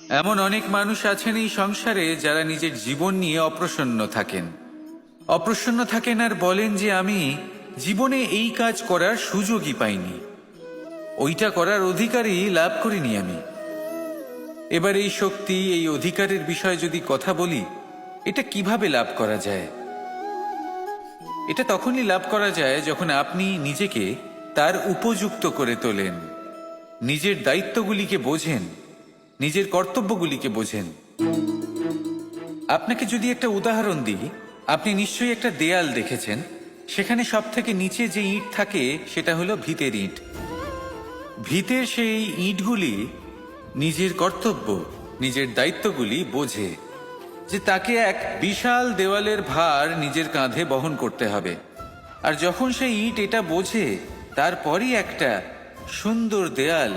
এমন অনেক মানুষ আছেন এই সংসারে যারা নিজের জীবন নিয়ে অপ্রসন্ন থাকেন আর বলেন যে আমি জীবনে এই কাজ করার সুযোগই পাইনি, ওইটা করার অধিকারই লাভ করিনি আমি। এবার এই শক্তি, এই অধিকারের বিষয়ে যদি কথা বলি, এটা কিভাবে লাভ করা যায়? এটা তখনই লাভ করা যায় যখন আপনি নিজেকে তার উপযুক্ত করে তোলেন, নিজের দায়িত্বগুলিকে বোঝেন, নিজের কর্তব্যগুলিকে বোঝেন। আপনাকে যদি একটা উদাহরণ দিই, আপনি নিশ্চয়ই একটা দেয়াল দেখেছেন। সেখানে সব থেকে নিচে যে ইট থাকে সেটা হলো ভিতের ইট। ভিতের সেই ইটগুলি নিজের কর্তব্য, নিজের দায়িত্বগুলি বোঝে, যে তাকে এক বিশাল দেওয়ালের ভার নিজের কাঁধে বহন করতে হবে। আর যখন সেই ইট এটা বোঝে, তারপরই একটা সুন্দর দেয়াল,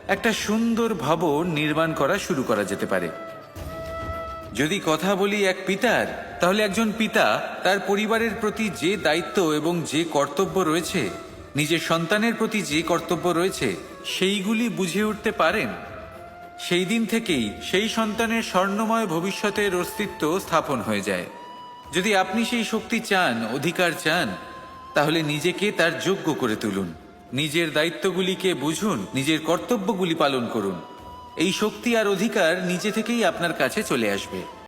একটা সুন্দর ভবন নির্মাণ করা শুরু করা যেতে পারে। যদি কথা বলি এক পিতার, তাহলে একজন পিতা তার পরিবারের প্রতি যে দায়িত্ব এবং যে কর্তব্য রয়েছে, নিজের সন্তানের প্রতি যে কর্তব্য রয়েছে, সেইগুলি বুঝে উঠতে পারেন। সেই দিন থেকেই সেই সন্তানের স্বর্ণময় ভবিষ্যতের অস্তিত্ব স্থাপন হয়ে যায়। যদি আপনি সেই শক্তি চান, অধিকার চান, তাহলে নিজেকে তার যোগ্য করে তুলুন, নিজের দায়িত্বগুলিকে বুঝুন, নিজের কর্তব্যগুলি পালন করুন। এই শক্তি আর অধিকার নিজে থেকেই আপনার কাছে চলে আসবে।